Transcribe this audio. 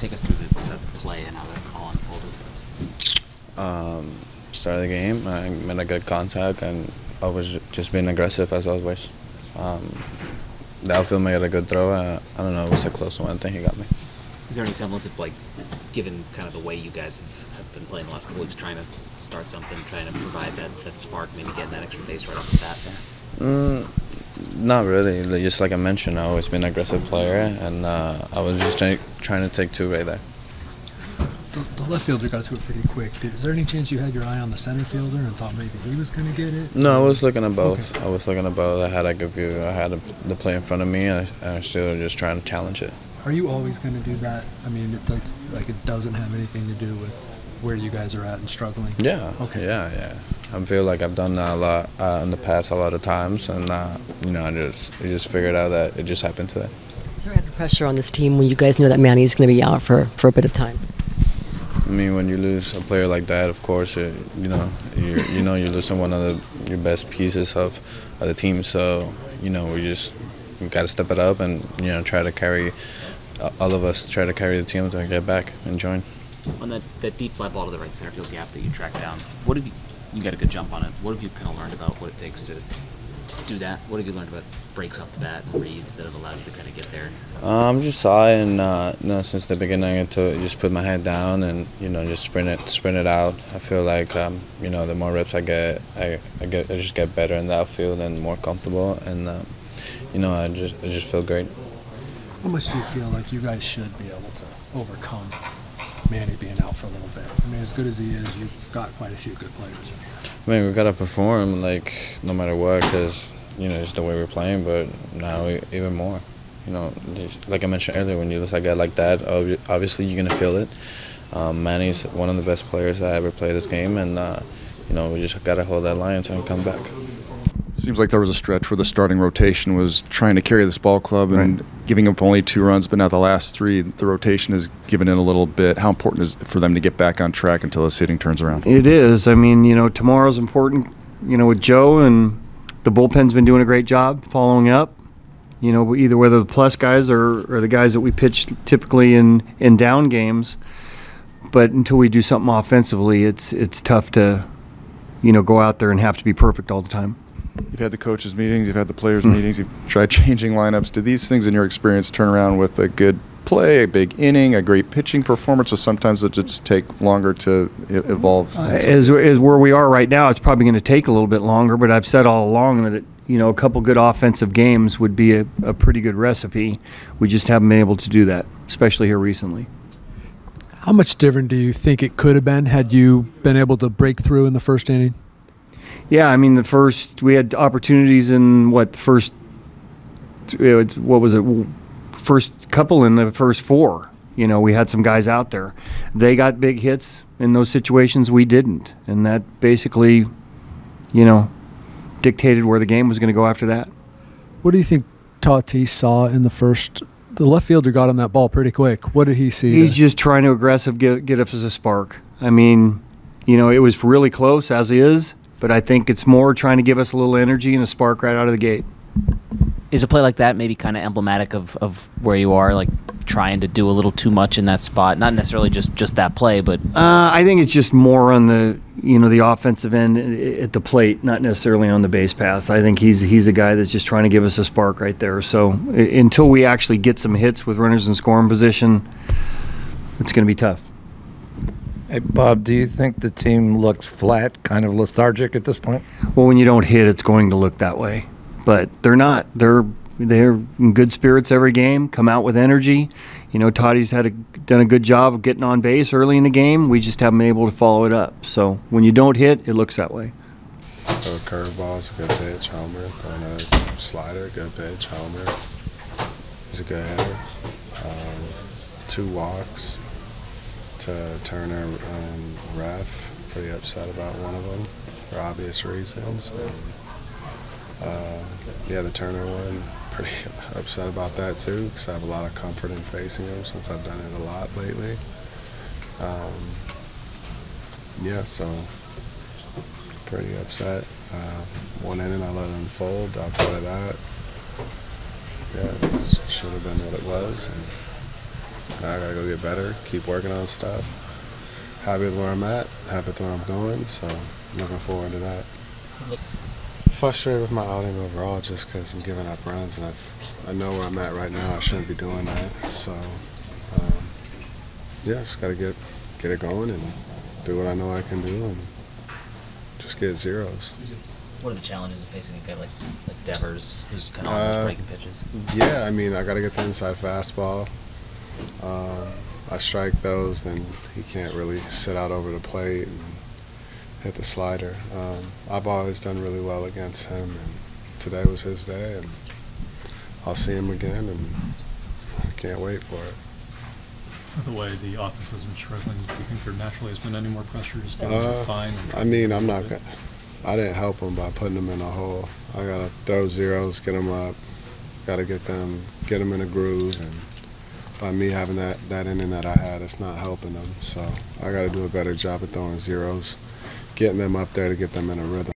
Take us through the play and how that all unfolded. Start of the game, I made a good contact, and I was just being aggressive as always. The outfield made a good throw. I don't know, it was a close one. I think he got me. Is there any semblance of, like, given kind of the way you guys have been playing the last couple weeks, trying to start something, trying to provide that spark, maybe getting that extra base right off the bat there? Not really. Just like I mentioned, I've always been an aggressive player, and I was just trying to take two right there. The left fielder got to it pretty quick. Is there any chance you had your eye on the center fielder and thought maybe he was going to get it? No, I was looking at both. Okay. I was looking at both. I had a good view. I had the play in front of me, and I was still just trying to challenge it. Are you always going to do that? I mean, it doesn't have anything to do with where you guys are at and struggling? Yeah. Okay. Yeah. I feel like I've done that a lot in the past, a lot of times, and I just figured out that it just happened today. Is there added pressure on this team when you guys know that Manny's going to be out for a bit of time? I mean, when you lose a player like that, of course, you're losing one of your best pieces of the team. So, we got to step it up and try to carry all of us, try to carry the team to get back and join. On that deep fly ball to the right center field gap that you tracked down, what have you got a good jump on it? What have you kind of learned about what it takes to do that? What have you learned about breaks off the bat and reads that have allowed you to kind of get there? Just saw it, and since the beginning, to just put my head down and just sprint it out. I feel like the more reps I get, I just get better in the outfield and more comfortable, and I just feel great. How much do you feel like you guys should be able to overcome Manny being out for a little bit? I mean, as good as he is, you've got quite a few good players in here. I mean, we've got to perform no matter what, because it's the way we're playing. But now even more, like I mentioned earlier, when you lose a guy like that, obviously you're gonna feel it. Manny's one of the best players I ever played this game, and we just got to hold that line and come back. Seems like there was a stretch where the starting rotation was trying to carry this ball club and giving up only 2 runs, but now the last 3, the rotation has given in a little bit. How important is it for them to get back on track until this hitting turns around? It is. I mean, tomorrow's important, with Joe, and the bullpen's been doing a great job following up. Either whether the plus guys or the guys that we pitch typically in down games. But until we do something offensively, it's tough to, go out there and have to be perfect all the time. You've had the coaches' meetings, you've had the players' meetings, you've tried changing lineups. Do these things, in your experience, turn around with a good play, a big inning, a great pitching performance, or sometimes it just take longer to evolve? As where we are right now, it's probably going to take a little bit longer, but I've said all along that a couple good offensive games would be a pretty good recipe. We just haven't been able to do that, especially here recently. How much different do you think it could have been had you been able to break through in the first inning? Yeah, I mean, we had opportunities in first couple in the first 4. We had some guys out there. They got big hits in those situations. We didn't, and that basically, dictated where the game was going to go after that. What do you think Tatis saw in the first? The left fielder got on that ball pretty quick. What did he see? He's just trying to get us as a spark. I mean, it was really close as is. But I think it's more trying to give us a little energy and a spark right out of the gate. Is a play like that maybe kind of emblematic of where you are, like trying to do a little too much in that spot? Not necessarily just that play, but I think it's just more on the the offensive end at the plate, not necessarily on the base pass. I think he's a guy that's just trying to give us a spark right there. So until we actually get some hits with runners in scoring position, it's going to be tough. Hey, Bob, do you think the team looks flat, kind of lethargic at this point? Well, when you don't hit, it's going to look that way. But they're not. They're in good spirits every game, come out with energy. Tatis done a good job of getting on base early in the game. We just haven't been able to follow it up. So when you don't hit, it looks that way. Throw a curveball, it's a good pitch, homer. Throw another slider, good pitch, homer. He's a good hitter. 2 walks to Turner and Ref. Pretty upset about one of them for obvious reasons. And, the Turner one, pretty upset about that too, because I have a lot of comfort in facing him since I've done it a lot lately. So pretty upset. 1 inning I let it unfold. Outside of that, it should have been what it was. And I got to go get better, keep working on stuff. Happy with where I'm at, happy with where I'm going, so I'm looking forward to that. Frustrated with my outing overall just because I'm giving up runs, and I know where I'm at right now. I shouldn't be doing that. So, yeah, just got to get it going and do what I know I can do and just get zeros. What are the challenges of facing a guy like Devers, who's kind of on those breaking pitches? Yeah, I mean, I got to get the inside fastball. I strike those, then he can't really sit out over the plate and hit the slider. I've always done really well against him, and today was his day, and I'll see him again, and I can't wait for it. The way the offense has been struggling, do you think there naturally has been any more pressure just being able to find? I mean, I didn't help him by putting him in a hole. I got to throw zeros, get him up, got to get them in a groove, and by me having that inning that I had, it's not helping them. So I got to do a better job of throwing zeros, getting them up there to get them in a rhythm.